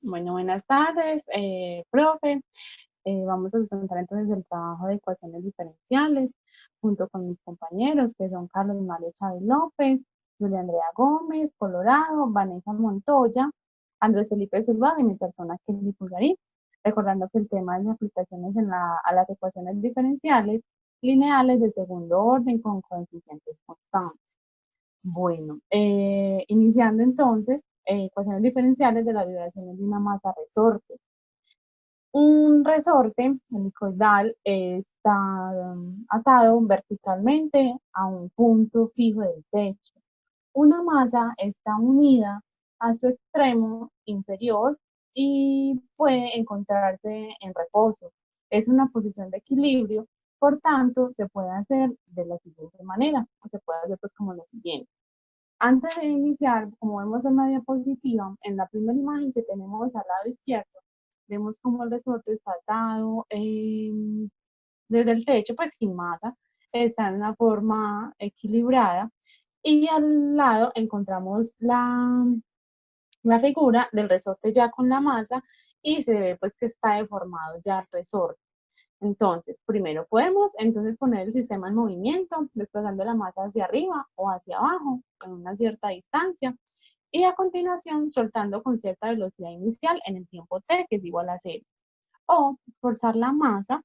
Bueno, buenas tardes, profe. Vamos a sustentar entonces el trabajo de ecuaciones diferenciales junto con mis compañeros que son Carlos Mario Chávez López, Julia Andrea Gómez, Colorado, Vanessa Montoya, Andrés Felipe Zuluaga y mi persona Kelly Pulgarín. Recordando que el tema es de aplicaciones a las ecuaciones diferenciales lineales de segundo orden con coeficientes constantes. Bueno, iniciando entonces, ecuaciones diferenciales de las vibraciones de una masa resorte. Un resorte helicoidal está atado verticalmente a un punto fijo del techo. Una masa está unida a su extremo inferior y puede encontrarse en reposo. Es una posición de equilibrio, por tanto, se puede hacer de la siguiente manera, o se puede hacer pues como lo siguiente. Antes de iniciar, como vemos en la diapositiva, en la primera imagen que tenemos al lado izquierdo, vemos cómo el resorte está atado desde el techo, pues sin masa, está en una forma equilibrada. Y al lado encontramos la figura del resorte ya con la masa y se ve pues que está deformado ya el resorte. Entonces, primero podemos entonces poner el sistema en movimiento, desplazando la masa hacia arriba o hacia abajo en una cierta distancia. Y a continuación, soltando con cierta velocidad inicial en el tiempo t, que es igual a 0. O forzar la masa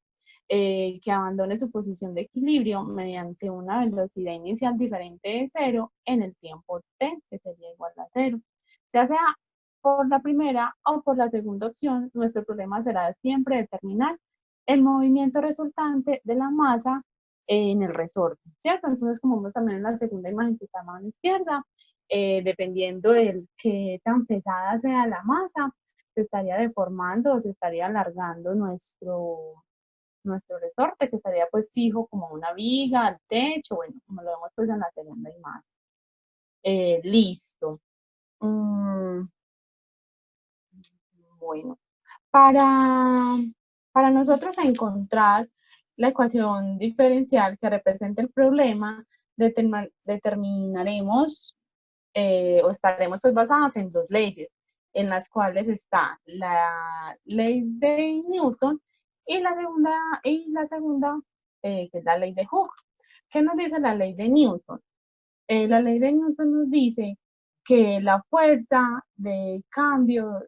que abandone su posición de equilibrio mediante una velocidad inicial diferente de 0 en el tiempo t, que sería igual a 0. Ya sea por la primera o por la segunda opción, nuestro problema será siempre determinar el movimiento resultante de la masa en el resorte, ¿cierto? Entonces, como vemos también en la segunda imagen que está a mano izquierda, dependiendo de qué tan pesada sea la masa, se estaría deformando o se estaría alargando nuestro resorte, que estaría pues fijo como una viga al techo, bueno, como lo vemos pues en la segunda imagen. Listo. Mm, bueno, para, para nosotros encontrar la ecuación diferencial que representa el problema, determinaremos o estaremos pues basadas en dos leyes, en las cuales está la ley de Newton y la segunda que es la ley de Hooke. ¿Qué nos dice la ley de Newton? La ley de Newton nos dice que la fuerza de cambio,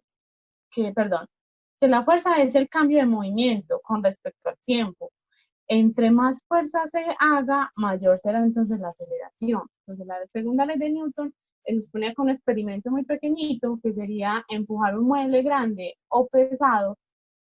perdón, que la fuerza es el cambio de movimiento con respecto al tiempo. Entre más fuerza se haga, mayor será entonces la aceleración. Entonces, la segunda ley de Newton nos pone con un experimento muy pequeñito, que sería empujar un mueble grande o pesado,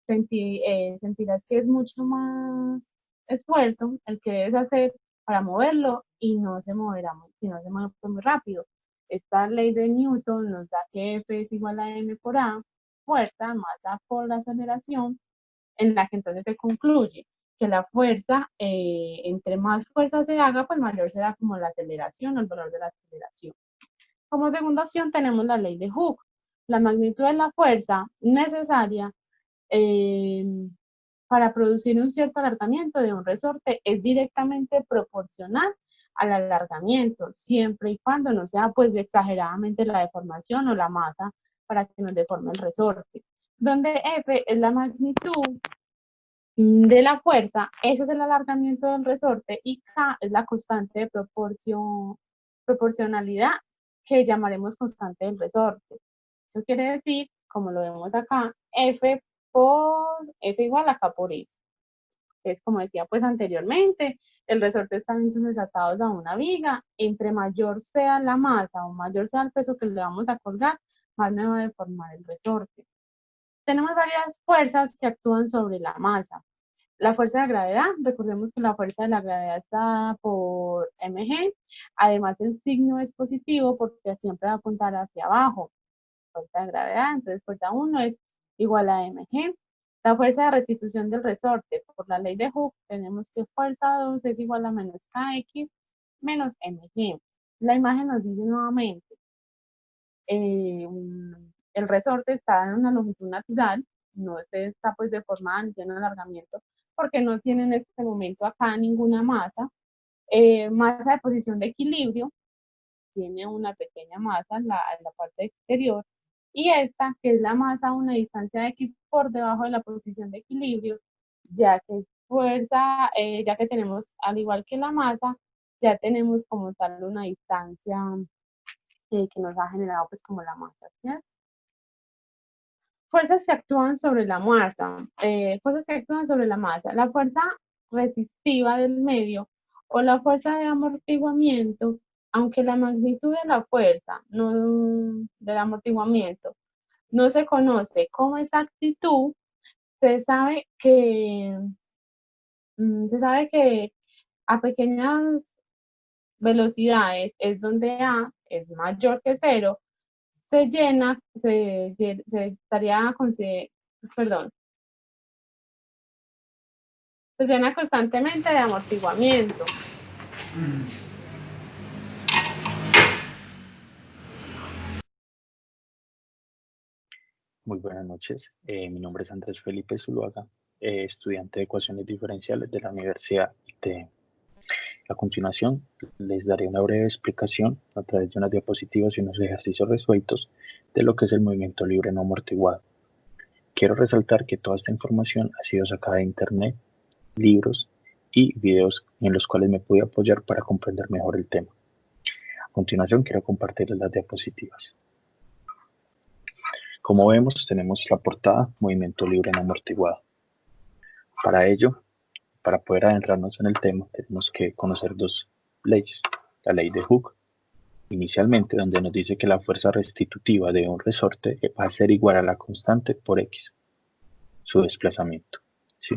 sentirás que es mucho más esfuerzo el que debes hacer para moverlo y no se moverá, si no se mueve muy rápido. Esta ley de Newton nos da que F es igual a m por a, fuerza más a por la aceleración, en la que entonces se concluye que la fuerza, entre más fuerza se haga, pues mayor será como la aceleración o el valor de la aceleración. Como segunda opción tenemos la ley de Hooke. La magnitud de la fuerza necesaria eh, para producir un cierto alargamiento de un resorte es directamente proporcional al alargamiento, siempre y cuando no sea pues exageradamente la deformación o la masa para que nos deforme el resorte. Donde F es la magnitud de la fuerza, ese es el alargamiento del resorte y K es la constante de proporcionalidad que llamaremos constante del resorte. Eso quiere decir, como lo vemos acá, F igual a K por S. Es como decía pues anteriormente, el resorte está entonces atados a una viga, entre mayor sea la masa o mayor sea el peso que le vamos a colgar, más me va a deformar el resorte. Tenemos varias fuerzas que actúan sobre la masa. La fuerza de gravedad, recordemos que la fuerza de la gravedad está por mg, además el signo es positivo porque siempre va a apuntar hacia abajo. Fuerza de gravedad, entonces fuerza 1 es igual a mg. La fuerza de restitución del resorte, por la ley de Hooke, tenemos que fuerza 2 es igual a menos kx menos mg. La imagen nos dice nuevamente, el resorte está en una longitud natural, no está pues deformada ni tiene un alargamiento, porque no tiene en este momento acá ninguna masa. Masa de posición de equilibrio, tiene una pequeña masa en la parte exterior, y esta, que es la masa a una distancia de x por debajo de la posición de equilibrio, ya que es fuerza, ya que tenemos, al igual que la masa, ya tenemos como tal una distancia que nos ha generado pues como la masa, ¿cierto? Fuerzas que actúan sobre la masa, fuerzas que actúan sobre la masa. La fuerza resistiva del medio o la fuerza de amortiguamiento, aunque la magnitud de la fuerza del amortiguamiento no se conoce con exactitud, se sabe que, se sabe que a pequeñas velocidades es donde A es mayor que cero, se llena, se estaría perdón, se llena constantemente de amortiguamiento. Muy buenas noches, mi nombre es Andrés Felipe Zuluaga, estudiante de ecuaciones diferenciales de la Universidad ITM. A continuación, les daré una breve explicación a través de unas diapositivas y unos ejercicios resueltos de lo que es el movimiento libre no amortiguado. Quiero resaltar que toda esta información ha sido sacada de internet, libros y videos en los cuales me pude apoyar para comprender mejor el tema. A continuación, quiero compartirles las diapositivas. Como vemos, tenemos la portada Movimiento libre no amortiguado. Para ello, para poder adentrarnos en el tema, tenemos que conocer dos leyes. La ley de Hooke, inicialmente, donde nos dice que la fuerza restitutiva de un resorte va a ser igual a la constante por X, su desplazamiento. ¿Sí?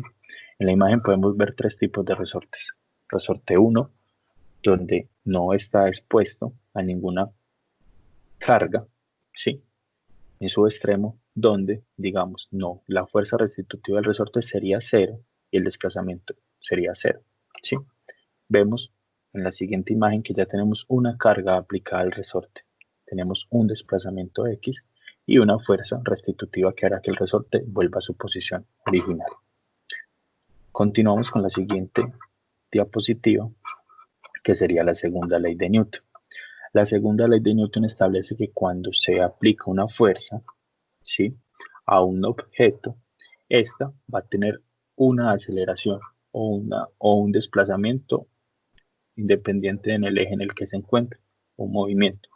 En la imagen podemos ver tres tipos de resortes. Resorte 1, donde no está expuesto a ninguna carga, ¿sí? En su extremo, donde, digamos, no, la fuerza restitutiva del resorte sería cero y el desplazamiento sería cero, ¿sí? Vemos en la siguiente imagen que ya tenemos una carga aplicada al resorte. Tenemos un desplazamiento X y una fuerza restitutiva que hará que el resorte vuelva a su posición original. Continuamos con la siguiente diapositiva, que sería la segunda ley de Newton. La segunda ley de Newton establece que cuando se aplica una fuerza, ¿sí?, a un objeto, esta va a tener una aceleración o un desplazamiento independiente en el eje en el que se encuentra, un movimiento.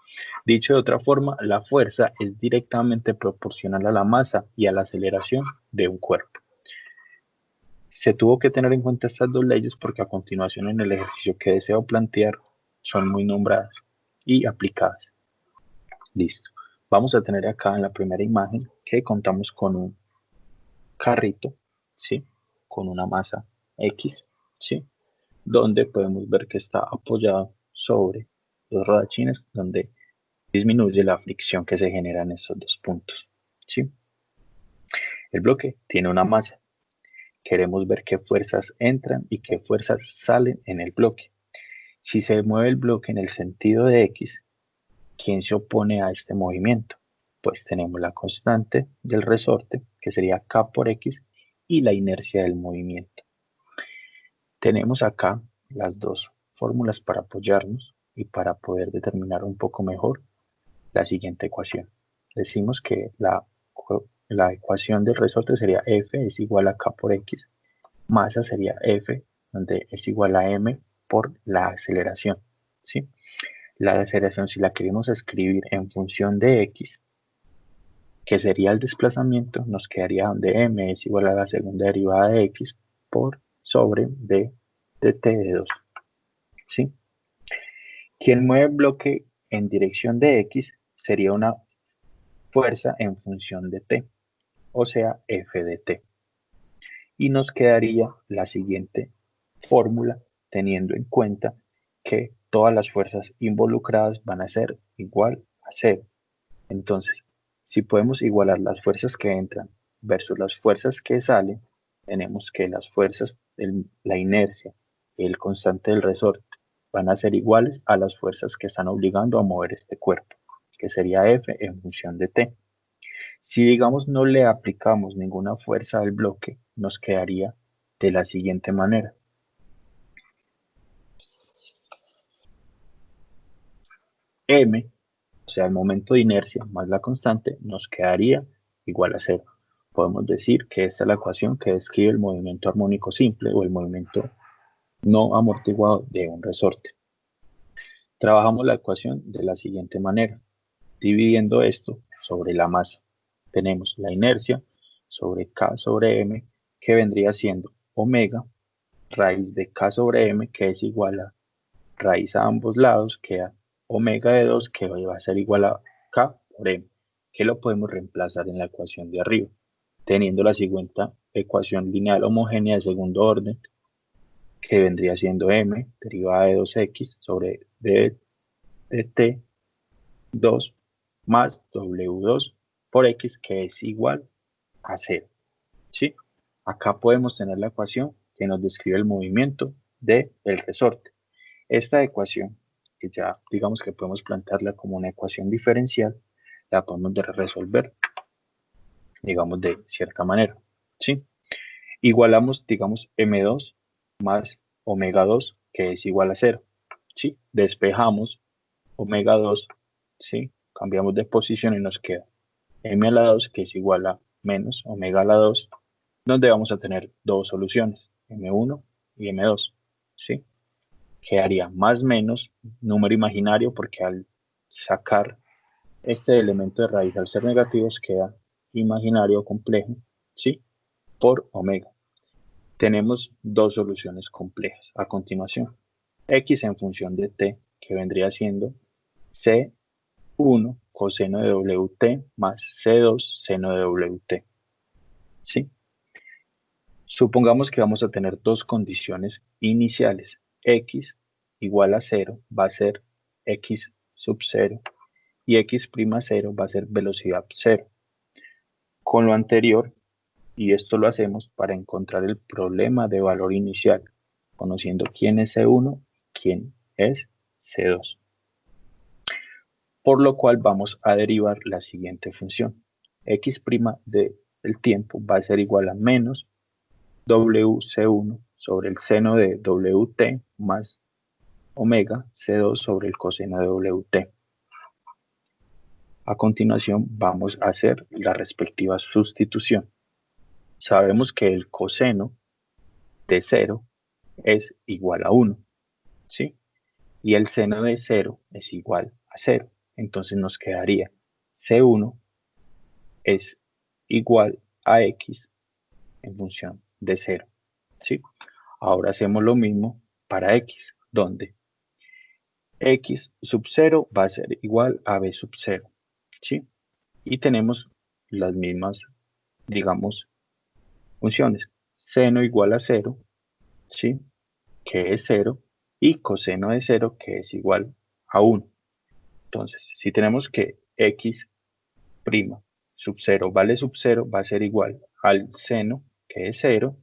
Dicho de otra forma, la fuerza es directamente proporcional a la masa y a la aceleración de un cuerpo. Se tuvo que tener en cuenta estas dos leyes porque a continuación en el ejercicio que deseo plantear son muy nombradas y aplicadas. Listo. Vamos a tener acá en la primera imagen que contamos con un carrito, ¿sí?, con una masa X, ¿sí?, donde podemos ver que está apoyado sobre los rodachines, donde disminuye la fricción que se genera en estos dos puntos, ¿sí? El bloque tiene una masa. Queremos ver qué fuerzas entran y qué fuerzas salen en el bloque. Si se mueve el bloque en el sentido de X, ¿quién se opone a este movimiento? Pues tenemos la constante del resorte, que sería K por X, y la inercia del movimiento. Tenemos acá las dos fórmulas para apoyarnos y para poder determinar un poco mejor la siguiente ecuación. Decimos que la ecuación del resorte sería F es igual a K por X, masa sería F, donde es igual a M por la aceleración, ¿sí? La aceleración, si la queremos escribir en función de X, que sería el desplazamiento, nos quedaría donde M es igual a la segunda derivada de X por sobre B de T de 2, ¿sí? Quien mueve el bloque en dirección de X sería una fuerza en función de T, o sea, F de T. Y nos quedaría la siguiente fórmula, teniendo en cuenta que todas las fuerzas involucradas van a ser igual a cero. Entonces, si podemos igualar las fuerzas que entran versus las fuerzas que salen, tenemos que las fuerzas, la inercia y el constante del resorte van a ser iguales a las fuerzas que están obligando a mover este cuerpo, que sería F en función de T. Si digamos no le aplicamos ninguna fuerza al bloque, nos quedaría de la siguiente manera. M, o sea, el momento de inercia más la constante, nos quedaría igual a 0. Podemos decir que esta es la ecuación que describe el movimiento armónico simple o el movimiento no amortiguado de un resorte. Trabajamos la ecuación de la siguiente manera, dividiendo esto sobre la masa. Tenemos la inercia sobre K sobre M, que vendría siendo omega, raíz de K sobre M, que es igual a raíz a ambos lados, queda omega de 2, que va a ser igual a K por M, que lo podemos reemplazar en la ecuación de arriba, teniendo la siguiente ecuación lineal homogénea de segundo orden, que vendría siendo M derivada de 2x sobre d de t 2 más W2 por X, que es igual a 0. ¿Sí? Acá podemos tener la ecuación que nos describe el movimiento del resorte. Esta ecuación, que ya digamos que podemos plantearla como una ecuación diferencial, la podemos resolver, digamos, de cierta manera. ¿Sí? Igualamos, digamos, M2 más omega 2, que es igual a 0. ¿Sí? Despejamos omega 2, ¿sí? Cambiamos de posición y nos queda m a la 2, que es igual a menos omega a la 2, donde vamos a tener dos soluciones, m1 y m2, ¿sí? Quedaría más menos número imaginario, porque al sacar este elemento de raíz al ser negativos queda imaginario complejo, ¿sí? Por omega. Tenemos dos soluciones complejas a continuación. X en función de t, que vendría siendo C1 coseno de WT más C2 seno de WT. ¿Sí? Supongamos que vamos a tener dos condiciones iniciales. X igual a 0 va a ser X sub 0 y X' 0 va a ser velocidad 0. Con lo anterior, y esto lo hacemos para encontrar el problema de valor inicial, conociendo quién es C1 y quién es C2. Por lo cual vamos a derivar la siguiente función. X' del tiempo va a ser igual a menos WC1 sobre el seno de WT más omega C2 sobre el coseno de WT. A continuación vamos a hacer la respectiva sustitución. Sabemos que el coseno de 0 es igual a 1, ¿sí? Y el seno de 0 es igual a 0. Entonces nos quedaría C1 es igual a X en función de 0, ¿sí? Ahora hacemos lo mismo para X, donde X sub 0 va a ser igual a B sub 0, ¿sí? Y tenemos las mismas, digamos, funciones. Seno igual a 0, ¿sí? Que es 0, y coseno de 0, que es igual a 1. Entonces, si tenemos que X' sub 0 vale sub 0, va a ser igual al seno, que es 0,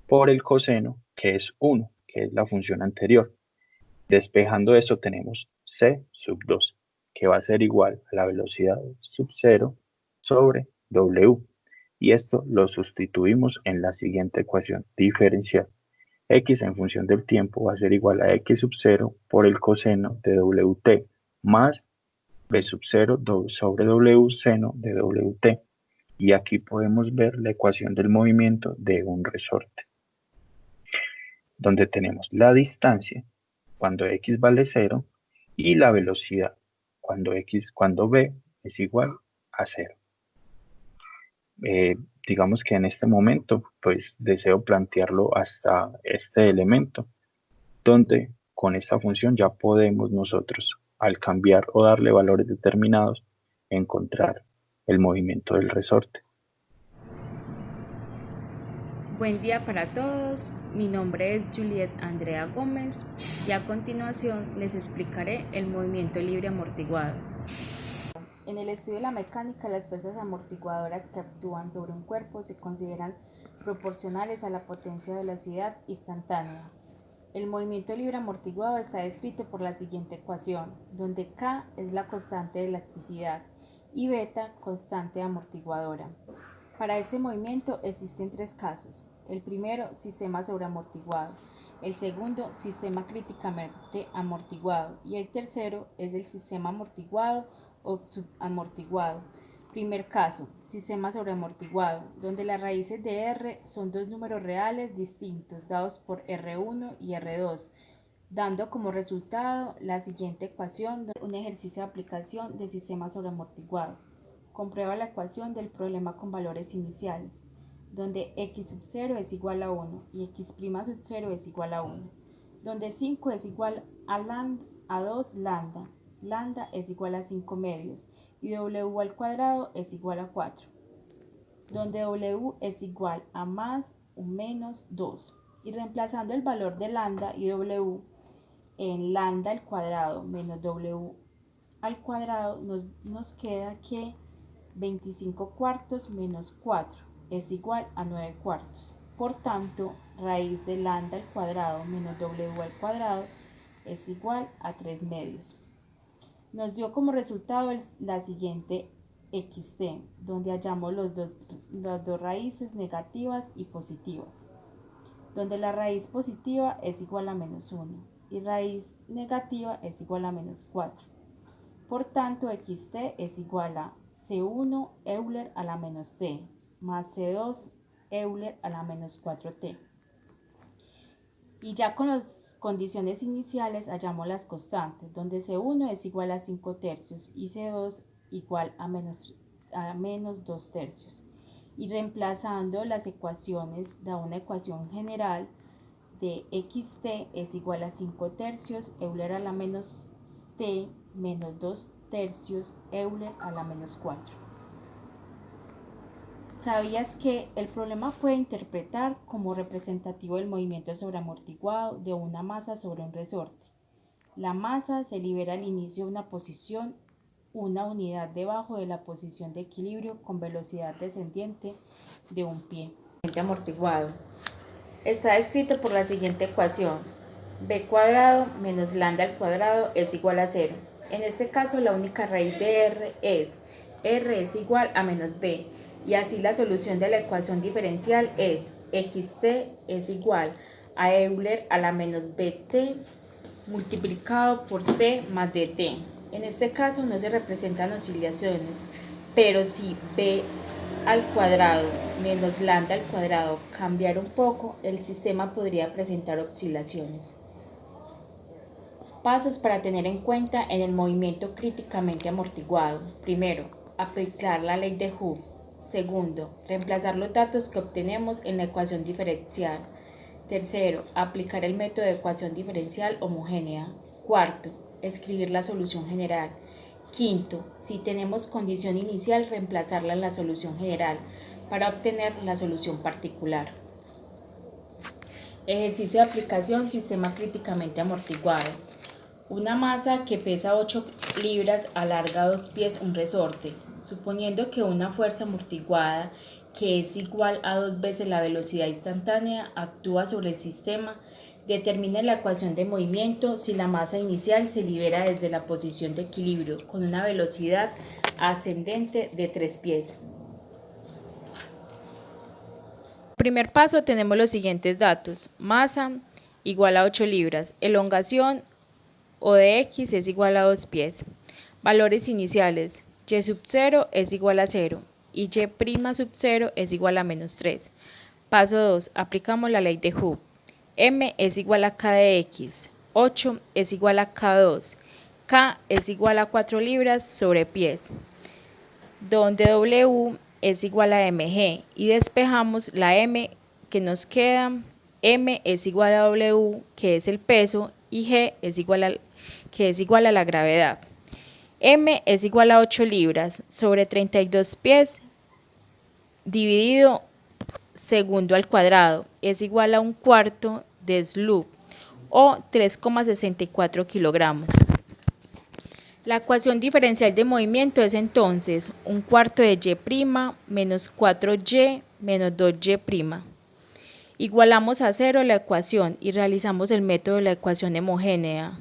por el coseno, que es 1, que es la función anterior. Despejando eso tenemos C sub 2, que va a ser igual a la velocidad sub 0 sobre W. Y esto lo sustituimos en la siguiente ecuación diferencial. X en función del tiempo va a ser igual a X sub 0 por el coseno de WT más B sub 0 sobre W seno de WT. Y aquí podemos ver la ecuación del movimiento de un resorte, donde tenemos la distancia cuando X vale 0 y la velocidad cuando B es igual a 0. Digamos que en este momento pues deseo plantearlo hasta este elemento, donde con esta función ya podemos nosotros, al cambiar o darle valores determinados, encontrar el movimiento del resorte. Buen día para todos, mi nombre es Juliet Andrea Gómez y a continuación les explicaré el movimiento libre amortiguado. En el estudio de la mecánica, las fuerzas amortiguadoras que actúan sobre un cuerpo se consideran proporcionales a la potencia de velocidad instantánea. El movimiento libre amortiguado está descrito por la siguiente ecuación, donde K es la constante de elasticidad y beta constante amortiguadora. Para este movimiento existen tres casos. El primero, sistema sobreamortiguado. El segundo, sistema críticamente amortiguado. Y el tercero es el sistema amortiguado o subamortiguado. Primer caso, sistema sobreamortiguado, donde las raíces de R son dos números reales distintos dados por R1 y R2, dando como resultado la siguiente ecuación, un ejercicio de aplicación del sistema sobreamortiguado. Comprueba la ecuación del problema con valores iniciales, donde x sub 0 es igual a 1 y x' sub 0 es igual a 1, donde 5 es igual a 2 lambda, lambda es igual a 5 medios y w al cuadrado es igual a 4, donde w es igual a más o menos 2, y reemplazando el valor de lambda y w en lambda al cuadrado menos w al cuadrado nos queda que 25 cuartos menos 4 es igual a 9 cuartos. Por tanto, raíz de lambda al cuadrado menos w al cuadrado es igual a 3 medios. Nos dio como resultado la siguiente xt, donde hallamos las dos raíces negativas y positivas, donde la raíz positiva es igual a menos 1 y raíz negativa es igual a menos 4. Por tanto, xt es igual a c1 Euler a la menos t más c2 Euler a la menos 4t. Y ya con las condiciones iniciales hallamos las constantes, donde c1 es igual a 5 tercios y c2 igual a menos 2 tercios. Y reemplazando las ecuaciones da una ecuación general de xt es igual a 5 tercios Euler a la menos t menos 2 tercios Euler a la menos 4. ¿Sabías que el problema puede interpretar como representativo del movimiento sobreamortiguado de una masa sobre un resorte? La masa se libera al inicio de una posición, una unidad debajo de la posición de equilibrio con velocidad descendiente de un pie. Amortiguado está escrito por la siguiente ecuación: b cuadrado menos lambda al cuadrado es igual a 0. En este caso la única raíz de r es igual a menos b, y así la solución de la ecuación diferencial es xt es igual a Euler a la menos bt multiplicado por c más dt. En este caso no se representan oscilaciones, pero si b al cuadrado menos lambda al cuadrado cambiara un poco, el sistema podría presentar oscilaciones. Pasos para tener en cuenta en el movimiento críticamente amortiguado. Primero, aplicar la ley de Hooke. Segundo, reemplazar los datos que obtenemos en la ecuación diferencial. Tercero, aplicar el método de ecuación diferencial homogénea. Cuarto, escribir la solución general. Quinto, si tenemos condición inicial, reemplazarla en la solución general para obtener la solución particular. Ejercicio de aplicación: sistema críticamente amortiguado. Una masa que pesa 8 libras alarga 2 pies un resorte. Suponiendo que una fuerza amortiguada que es igual a 2 veces la velocidad instantánea actúa sobre el sistema, determine la ecuación de movimiento si la masa inicial se libera desde la posición de equilibrio con una velocidad ascendente de 3 pies. Primer paso, tenemos los siguientes datos: masa igual a 8 libras, elongación O de x es igual a 2 pies. Valores iniciales: y sub 0 es igual a 0 y y' sub 0 es igual a menos 3. Paso 2. Aplicamos la ley de Hooke. M es igual a K de x. 8 es igual a K2. K es igual a 4 libras sobre pies, donde W es igual a mg, y despejamos la m que nos queda. M es igual a W, que es el peso, y G es igual a la gravedad. M es igual a 8 libras sobre 32 pies dividido segundo al cuadrado es igual a un cuarto de sloop o 3,64 kilogramos. La ecuación diferencial de movimiento es entonces un cuarto de y' menos 4y menos 2y'. Igualamos a 0 la ecuación y realizamos el método de la ecuación homogénea.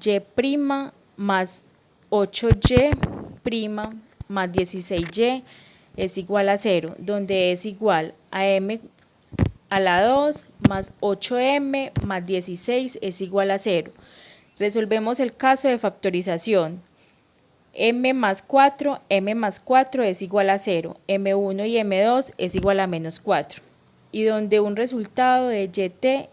Y' más 8y' más 16y es igual a 0, donde es igual a m a la 2 más 8m más 16 es igual a 0. Resolvemos el caso de factorización. m más 4 es igual a 0, m1 y m2 es igual a menos 4, y donde un resultado de yt,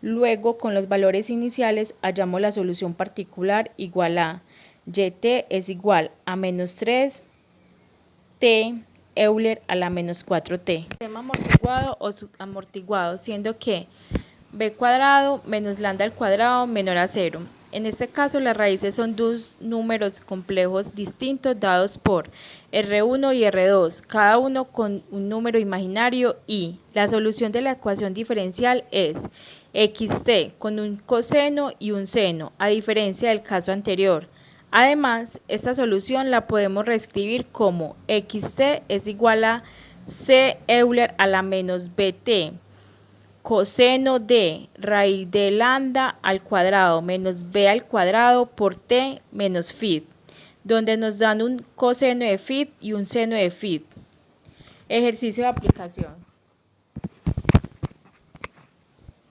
luego con los valores iniciales hallamos la solución particular igual a yt es igual a menos 3t Euler a la menos 4t. Sistema amortiguado o subamortiguado, siendo que b cuadrado menos lambda al cuadrado menor a 0. En este caso las raíces son dos números complejos distintos dados por R1 y R2, cada uno con un número imaginario, y la solución de la ecuación diferencial es xt con un coseno y un seno, a diferencia del caso anterior. Además, esta solución la podemos reescribir como xt es igual a c Euler a la menos bt, coseno de raíz de lambda al cuadrado menos b al cuadrado por t menos phi, donde nos dan un coseno de phi y un seno de phi. Ejercicio de aplicación.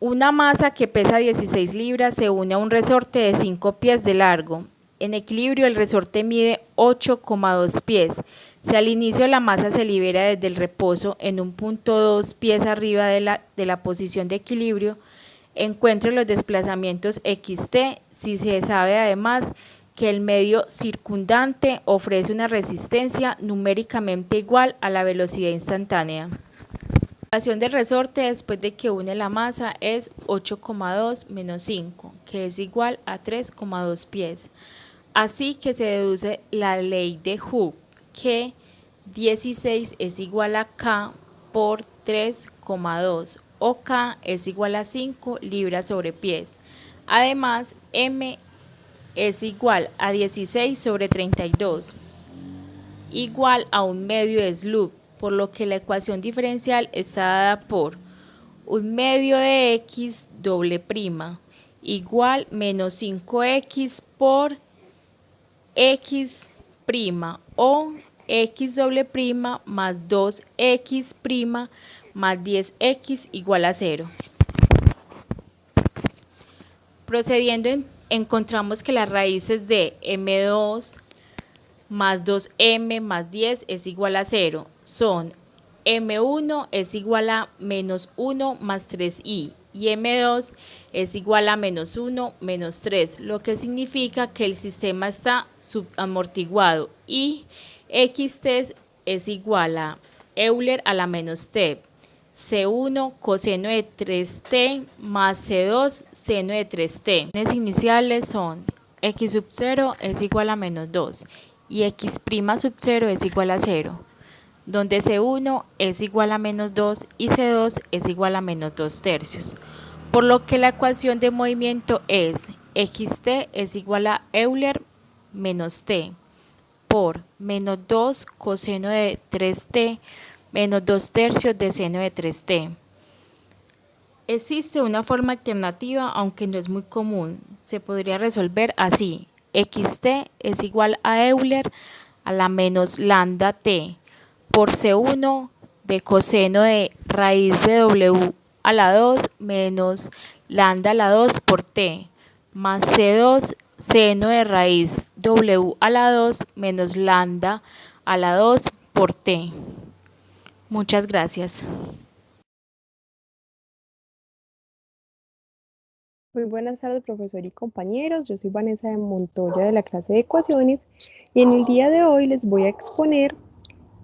Una masa que pesa 16 libras se une a un resorte de 5 pies de largo. En equilibrio, el resorte mide 8,2 pies. Si al inicio la masa se libera desde el reposo en un punto 2 pies arriba de la posición de equilibrio, encuentre los desplazamientos xt si se sabe además que el medio circundante ofrece una resistencia numéricamente igual a la velocidad instantánea. La relación del resorte después de que une la masa es 8,2 menos 5, que es igual a 3,2 pies. Así que se deduce la ley de Hooke, que 16 es igual a K por 3,2, o K es igual a 5 libras sobre pies. Además, M es igual a 16 sobre 32, igual a un medio de Sloop, por lo que la ecuación diferencial está dada por un medio de x doble prima igual menos 5x por x prima, o x doble prima más 2x prima más 10x igual a 0. Procediendo, encontramos que las raíces de m2 más 2m más 10 es igual a 0. Son m1 es igual a menos 1 más 3i y m2 es igual a menos 1 menos 3, lo que significa que el sistema está subamortiguado, y xt es igual a Euler a la menos t, C1 coseno de 3t más C2 seno de 3t. Las iniciales son x sub 0 es igual a menos 2 y x' sub 0 es igual a 0, donde C1 es igual a menos 2 y C2 es igual a menos 2 tercios. Por lo que la ecuación de movimiento es xt es igual a Euler menos t por menos 2 coseno de 3t menos 2 tercios de seno de 3t. Existe una forma alternativa, aunque no es muy común. Se podría resolver así: xt es igual a Euler a la menos lambda t por C1 de coseno de raíz de w a la 2 menos lambda a la 2 por t, más C2 seno de raíz w a la 2 menos lambda a la 2 por t. Muchas gracias. Muy buenas tardes, profesor y compañeros. Yo soy Vanessa de Montoya de la clase de ecuaciones y en el día de hoy les voy a exponer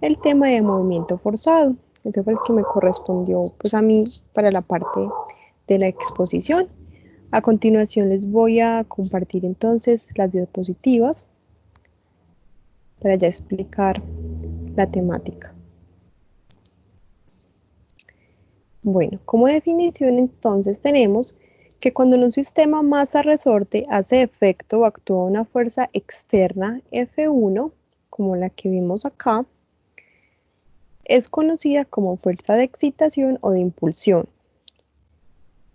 el tema de movimiento forzado. Ese fue el que me correspondió pues a mí para la parte de la exposición. A continuación les voy a compartir entonces las diapositivas para ya explicar la temática. Bueno, como definición entonces tenemos que cuando en un sistema masa-resorte hace efecto o actúa una fuerza externa F1, como la que vimos acá, es conocida como fuerza de excitación o de impulsión.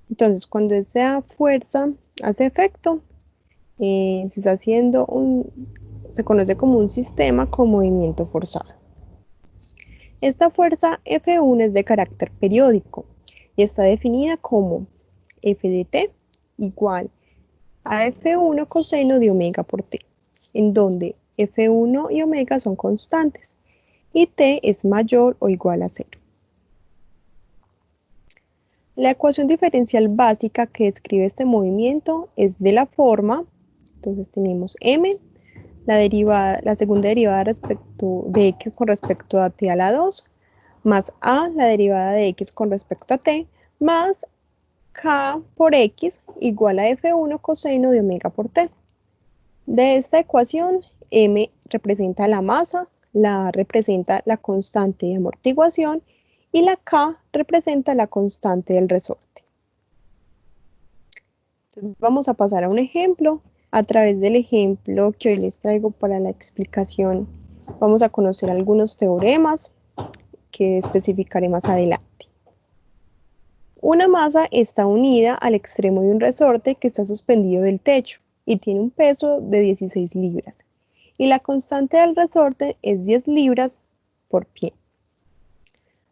Entonces, cuando esa fuerza hace efecto, se está haciendo se conoce como un sistema con movimiento forzado. Esta fuerza F1 es de carácter periódico y está definida como F de t igual a F1 coseno de omega por t, en donde F1 y omega son constantes y t es mayor o igual a 0. La ecuación diferencial básica que describe este movimiento es de la forma, entonces tenemos m, la segunda derivada respecto de x con respecto a t a la 2, más a, la derivada de x con respecto a t, más k por x igual a f1 coseno de omega por t. De esta ecuación, m representa la masa, la a representa la constante de amortiguación y la k representa la constante del resorte. Entonces, vamos a pasar a un ejemplo. A través del ejemplo que hoy les traigo para la explicación, vamos a conocer algunos teoremas que especificaré más adelante. Una masa está unida al extremo de un resorte que está suspendido del techo y tiene un peso de 16 libras. Y la constante del resorte es 10 libras por pie.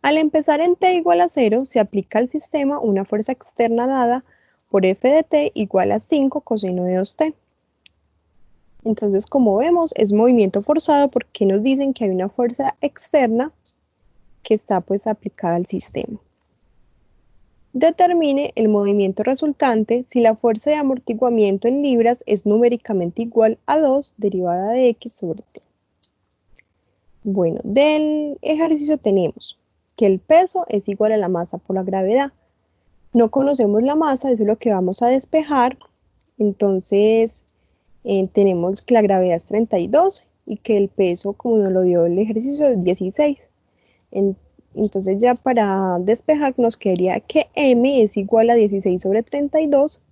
Al empezar en t igual a 0, se aplica al sistema una fuerza externa dada por f de t igual a 5 coseno de 2t. Entonces, como vemos, es movimiento forzado porque nos dicen que hay una fuerza externa que está pues aplicada al sistema. Determine el movimiento resultante si la fuerza de amortiguamiento en libras es numéricamente igual a 2 derivada de x sobre t. Bueno, del ejercicio tenemos que el peso es igual a la masa por la gravedad. No conocemos la masa, eso es lo que vamos a despejar. Entonces, tenemos que la gravedad es 32 y que el peso, como nos lo dio el ejercicio, es 16. Entonces ya para despejar nos quedaría que m es igual a 16 sobre 32,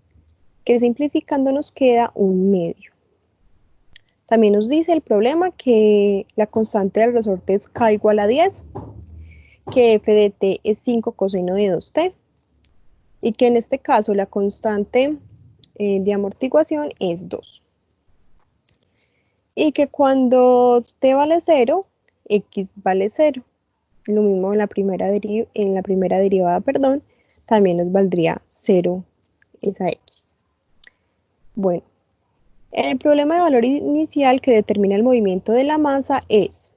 que simplificando nos queda 1/2. También nos dice el problema que la constante del resorte es k igual a 10, que f de t es 5 coseno de 2t, y que en este caso la constante de amortiguación es 2. Y que cuando t vale 0, x vale 0. Lo mismo en la primera derivada, también nos valdría 0 esa x. Bueno, el problema de valor inicial que determina el movimiento de la masa es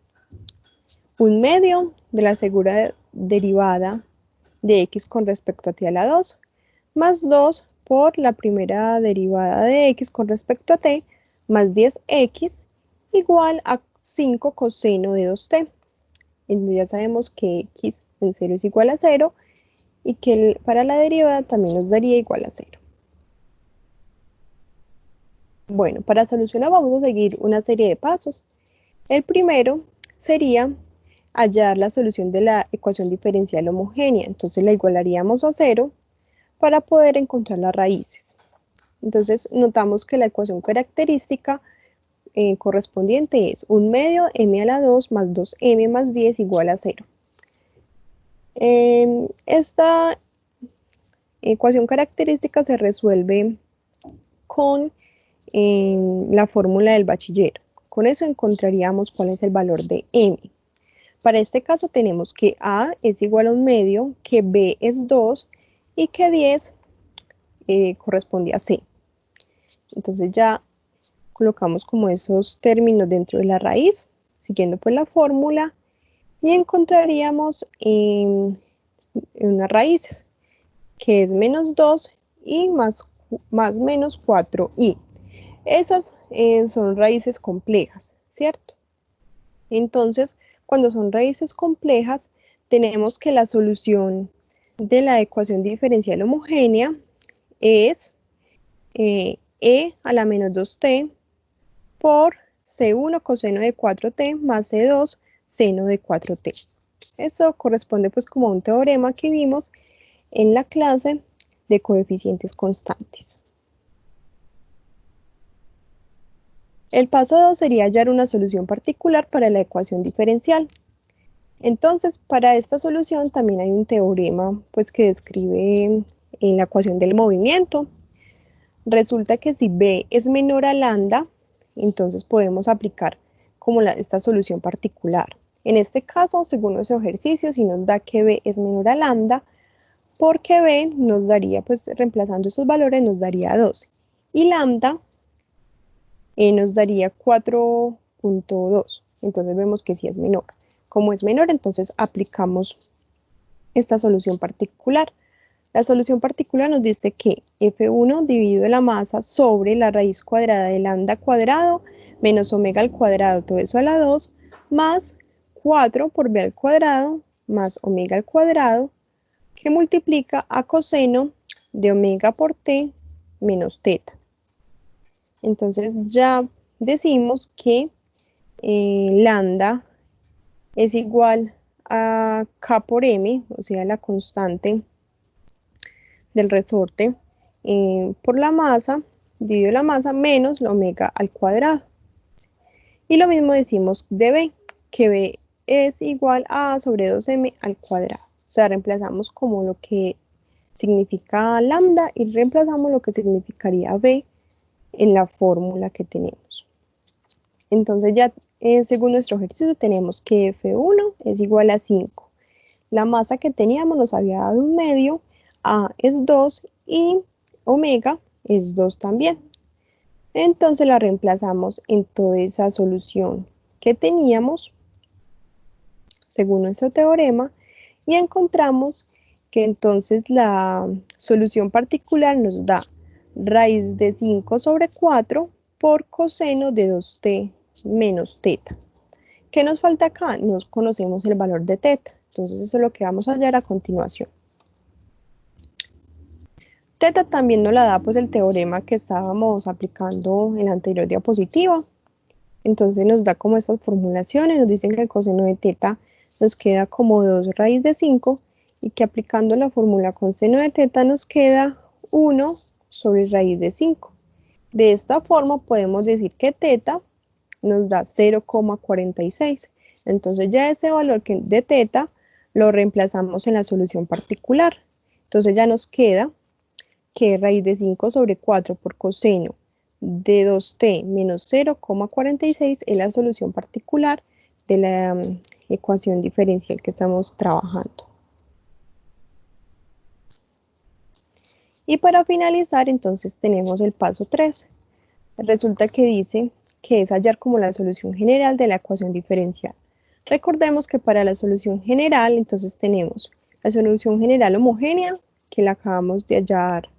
1/2 de la segunda derivada de x con respecto a t a la 2, más 2 por la primera derivada de x con respecto a t, más 10x, igual a 5 coseno de 2t. Entonces ya sabemos que x en 0 es igual a 0 y que para la derivada también nos daría igual a 0. Bueno, para solucionar vamos a seguir una serie de pasos. El primero sería hallar la solución de la ecuación diferencial homogénea. Entonces la igualaríamos a 0 para poder encontrar las raíces. Entonces notamos que la ecuación característica correspondiente es 1/2 m a la 2 más 2m más 10 igual a 0. Esta ecuación característica se resuelve con la fórmula del bachiller. Con eso encontraríamos cuál es el valor de m. Para este caso tenemos que a es igual a 1/2, que b es 2 y que 10 corresponde a c. Entonces ya colocamos como esos términos dentro de la raíz, siguiendo pues la fórmula, y encontraríamos unas raíces, que es menos 2 y más menos 4i. Esas son raíces complejas, ¿cierto? Entonces, cuando son raíces complejas, tenemos que la solución de la ecuación diferencial homogénea es e a la menos 2t por C1 coseno de 4t más C2 seno de 4t. Eso corresponde pues como a un teorema que vimos en la clase de coeficientes constantes. El paso 2 sería hallar una solución particular para la ecuación diferencial. Entonces, para esta solución también hay un teorema pues que describe la ecuación del movimiento. Resulta que si b es menor a lambda, entonces podemos aplicar como esta solución particular. En este caso, según nuestro ejercicio, si nos da que b es menor a lambda, porque b nos daría, pues reemplazando esos valores, nos daría 12. Y lambda nos daría 4 0.2. Entonces vemos que sí es menor. Como es menor, entonces aplicamos esta solución particular. La solución particular nos dice que F1 dividido la masa sobre la raíz cuadrada de lambda cuadrado menos omega al cuadrado, todo eso a la 2, más 4 por b al cuadrado más omega al cuadrado, que multiplica a coseno de omega por t menos teta. Entonces ya decimos que lambda es igual a K por M, o sea, la constante del resorte por la masa, dividido la masa menos la omega al cuadrado. Y lo mismo decimos de B, que B es igual a A sobre 2M al cuadrado. O sea, reemplazamos como lo que significa lambda y reemplazamos lo que significaría B en la fórmula que tenemos. Entonces ya según nuestro ejercicio tenemos que F1 es igual a 5. La masa que teníamos nos había dado un medio, A es 2 y omega es 2 también. Entonces la reemplazamos en toda esa solución que teníamos según nuestro teorema y encontramos que entonces la solución particular nos da raíz de 5 sobre 4 por coseno de 2t menos teta. ¿Qué nos falta acá? No conocemos el valor de teta, entonces eso es lo que vamos a hallar a continuación. Teta también nos la da pues el teorema que estábamos aplicando en la anterior diapositiva. Entonces nos da como estas formulaciones, nos dicen que el coseno de teta nos queda como 2 raíz de 5 y que aplicando la fórmula con seno de teta nos queda 1 sobre raíz de 5. De esta forma podemos decir que teta nos da 0,46. Entonces ya ese valor de teta lo reemplazamos en la solución particular. Entonces ya nos queda que raíz de 5 sobre 4 por coseno de 2t menos 0,46 es la solución particular de la ecuación diferencial que estamos trabajando. Y para finalizar, entonces tenemos el paso 3. Resulta que dice que es hallar como la solución general de la ecuación diferencial. Recordemos que para la solución general, entonces tenemos la solución general homogénea, que la acabamos de hallar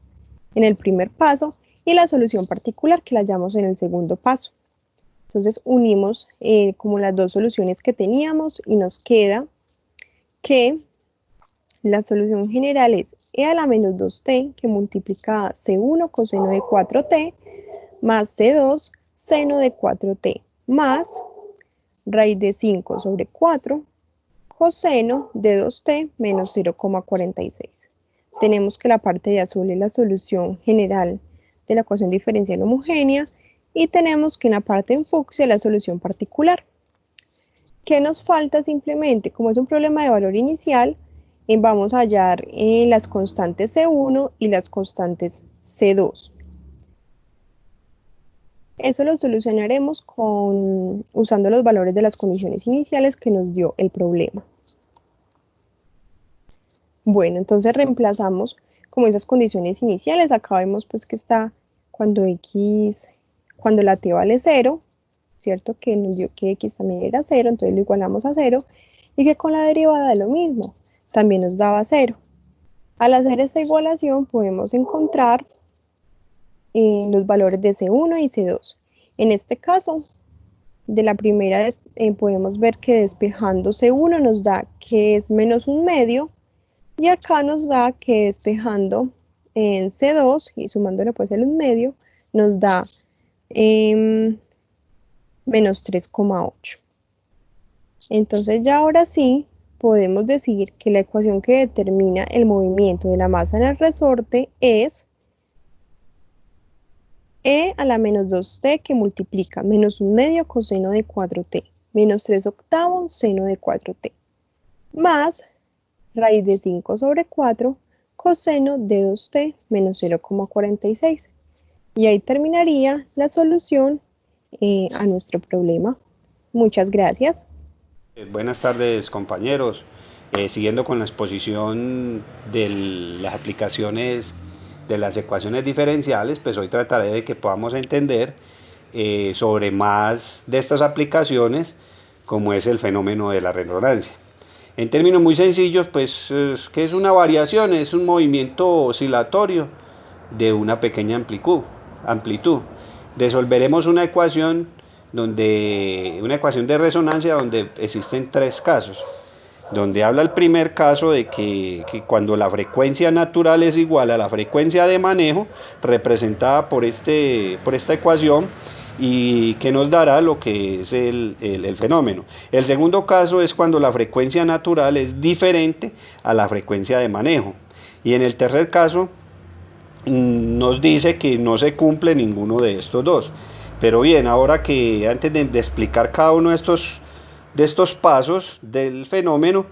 en el primer paso, y la solución particular, que la hallamos en el segundo paso. Entonces unimos como las dos soluciones que teníamos y nos queda que la solución general es e a la menos 2t, que multiplica c1 coseno de 4t, más c2 seno de 4t, más raíz de 5 sobre 4 coseno de 2t menos 0,46. Tenemos que la parte de azul es la solución general de la ecuación diferencial homogénea y tenemos que en la parte en fucsia la solución particular. ¿Qué nos falta? Simplemente, como es un problema de valor inicial, vamos a hallar las constantes C1 y las constantes C2. Eso lo solucionaremos usando los valores de las condiciones iniciales que nos dio el problema. Bueno, entonces reemplazamos como esas condiciones iniciales. Acá vemos pues que está cuando la t vale 0, ¿cierto? Que nos dio que x también era 0, entonces lo igualamos a 0, y que con la derivada de lo mismo, también nos daba 0. Al hacer esta igualación podemos encontrar los valores de C1 y C2. En este caso, de la primera podemos ver que despejando C1 nos da que es menos un medio, y acá nos da que despejando en C2 y sumándole pues el 1 medio, nos da menos 3,8. Entonces ya ahora sí podemos decir que la ecuación que determina el movimiento de la masa en el resorte es e a la menos 2t que multiplica menos 1 medio coseno de 4t menos 3 octavos seno de 4t más raíz de 5 sobre 4 coseno de 2t menos 0,46. Y ahí terminaría la solución a nuestro problema. Muchas gracias. Buenas tardes, compañeros. Siguiendo con la exposición de las aplicaciones de las ecuaciones diferenciales, pues hoy trataré de que podamos entender sobre más de estas aplicaciones, como es el fenómeno de la resonancia. En términos muy sencillos, pues, ¿qué es una variación? Es un movimiento oscilatorio de una pequeña amplitud. Resolveremos una ecuación de resonancia donde existen 3 casos. Donde habla el primer caso de que cuando la frecuencia natural es igual a la frecuencia de manejo, representada por esta ecuación, y que nos dará lo que es el fenómeno. El segundo caso es cuando la frecuencia natural es diferente a la frecuencia de manejo. Y en el tercer caso nos dice que no se cumple ninguno de estos dos. Pero bien, ahora que antes de explicar cada uno de estos pasos del fenómeno,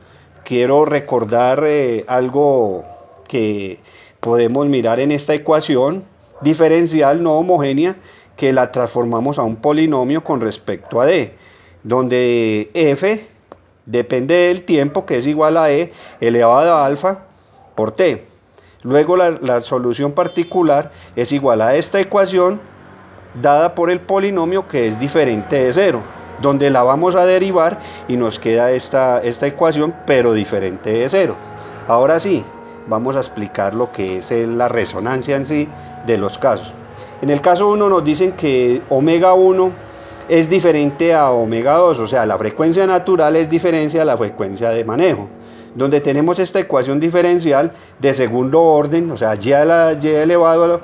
quiero recordar algo que podemos mirar en esta ecuación diferencial no homogénea, que la transformamos a un polinomio con respecto a d, donde f depende del tiempo, que es igual a e elevado a alfa por t. Luego la solución particular es igual a esta ecuación dada por el polinomio que es diferente de 0, donde la vamos a derivar y nos queda esta ecuación, pero diferente de 0. Ahora sí, vamos a explicar lo que es la resonancia en sí de los casos. En el caso 1 nos dicen que omega 1 es diferente a omega 2, o sea, la frecuencia natural es diferente a la frecuencia de manejo, donde tenemos esta ecuación diferencial de segundo orden, o sea, y elevado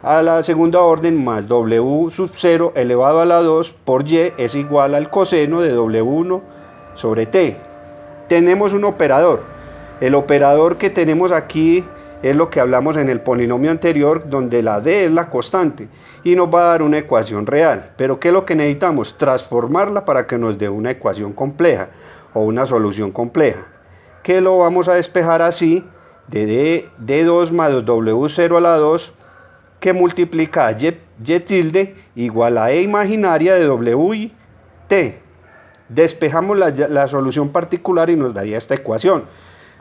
a la segunda orden más w sub 0 elevado a la 2 por y es igual al coseno de w1 sobre t. Tenemos un operador. El operador que tenemos aquí es lo que hablamos en el polinomio anterior, donde la d es la constante y nos va a dar una ecuación real. Pero ¿qué es lo que necesitamos? Transformarla para que nos dé una ecuación compleja o una solución compleja, que lo vamos a despejar así, de d2 más w0 a la 2, que multiplica a y tilde igual a e imaginaria de w y t. Despejamos la solución particular y nos daría esta ecuación,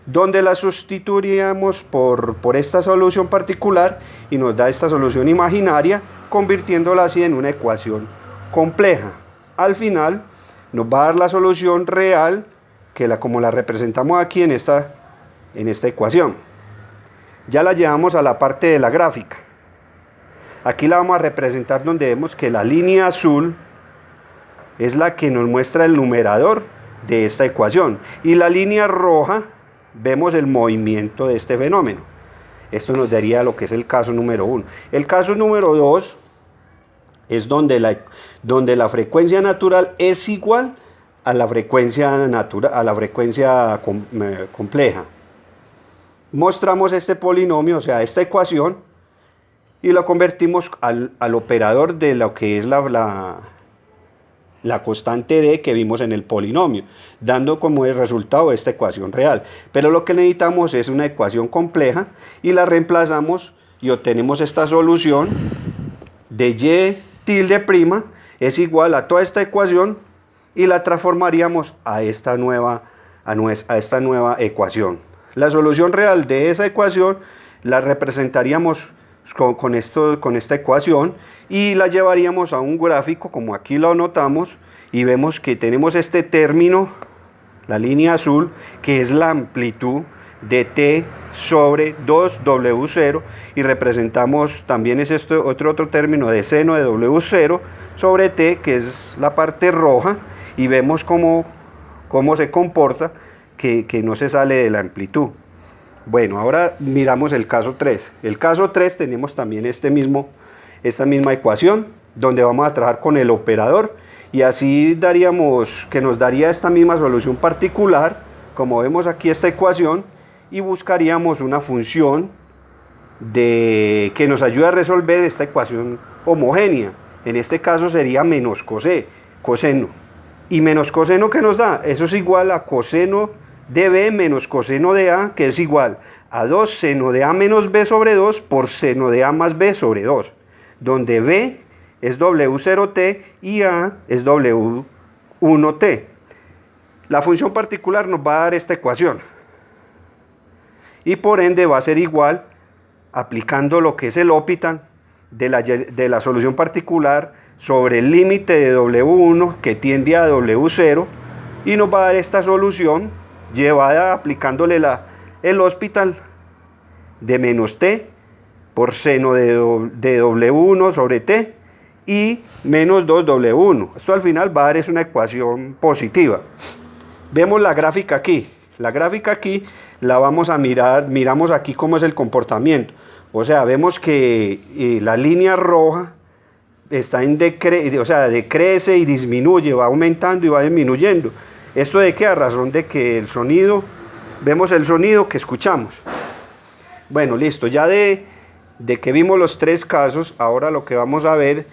donde la sustituiríamos por esta solución particular y nos da esta solución imaginaria, convirtiéndola así en una ecuación compleja. Al final nos va a dar la solución real, como la representamos aquí en esta ecuación. Ya la llevamos a la parte de la gráfica. Aquí la vamos a representar donde vemos que la línea azul es la que nos muestra el numerador de esta ecuación y la línea roja vemos el movimiento de este fenómeno. Esto nos daría lo que es el caso número 1. El caso número 2 es donde la frecuencia natural es igual a la frecuencia compleja. Mostramos este polinomio, o sea, esta ecuación, y lo convertimos al operador de lo que es la constante d que vimos en el polinomio, dando como resultado esta ecuación real. Pero lo que necesitamos es una ecuación compleja y la reemplazamos y obtenemos esta solución de y tilde prima es igual a toda esta ecuación y la transformaríamos a esta nueva ecuación. La solución real de esa ecuación la representaríamos con esta ecuación y la llevaríamos a un gráfico como aquí lo notamos y vemos que tenemos este término, la línea azul, que es la amplitud de t sobre 2w0 y representamos también otro término de seno de w0 sobre t, que es la parte roja, y vemos cómo se comporta, que no se sale de la amplitud. Bueno, ahora miramos el caso 3. El caso 3 tenemos también esta misma ecuación, donde vamos a trabajar con el operador y así nos daría esta misma solución particular, como vemos aquí esta ecuación, y buscaríamos una función que nos ayude a resolver esta ecuación homogénea. En este caso sería menos coseno. Y menos coseno, ¿qué nos da? Eso es igual a coseno de b menos coseno de a, que es igual a 2 seno de a menos b sobre 2 por seno de a más b sobre 2, donde b es w0t y a es w1t. La función particular nos va a dar esta ecuación y por ende va a ser igual, aplicando lo que es el L'Hopital de la solución particular sobre el límite de W1 que tiende a W0 y nos va a dar esta solución llevada aplicándole el hospital de menos T por seno de W1 sobre T y menos 2W1. Esto al final va a dar es una ecuación positiva. Vemos la gráfica aquí. La gráfica aquí la vamos a mirar, miramos aquí cómo es el comportamiento. O sea, vemos que la línea roja está en decrece y disminuye, va aumentando y va disminuyendo. ¿Esto de qué? A razón de que el sonido, vemos el sonido que escuchamos. Bueno, listo, ya de que vimos los tres casos, ahora lo que vamos a ver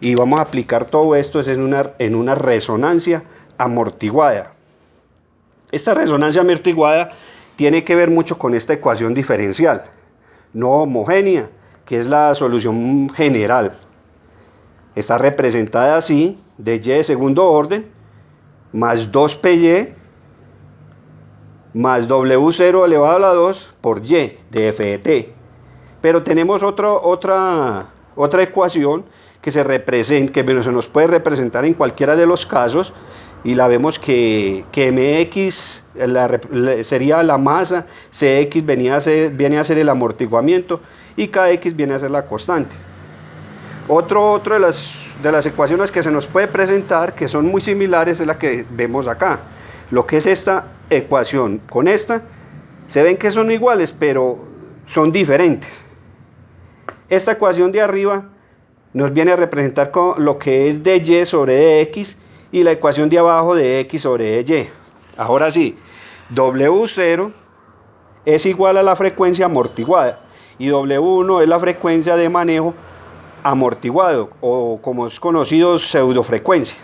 y vamos a aplicar todo esto es en una resonancia amortiguada. Esta resonancia amortiguada tiene que ver mucho con esta ecuación diferencial, no homogénea, que es la solución general. Está representada así, de y de segundo orden, más 2py, más w0 elevado a la 2 por y de f de t. Pero tenemos otra ecuación que se nos puede representar en cualquiera de los casos, y la vemos que mx sería la masa, cx viene a ser el amortiguamiento y kx viene a ser la constante. Otro de las ecuaciones que se nos puede presentar, que son muy similares, es la que vemos acá. Lo que es esta ecuación con esta, se ven que son iguales, pero son diferentes. Esta ecuación de arriba nos viene a representar con lo que es dy sobre dx, y la ecuación de abajo de x sobre dy. Ahora sí, W0 es igual a la frecuencia amortiguada y W1 es la frecuencia de manejo amortiguado, o como es conocido, pseudofrecuencia.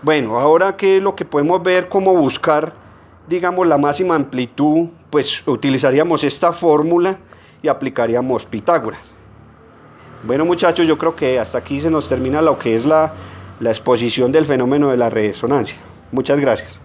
Bueno, ahora que lo que podemos ver, cómo buscar, digamos, la máxima amplitud, pues utilizaríamos esta fórmula y aplicaríamos Pitágoras. Bueno, muchachos, yo creo que hasta aquí se nos termina lo que es la exposición del fenómeno de la resonancia. Muchas gracias.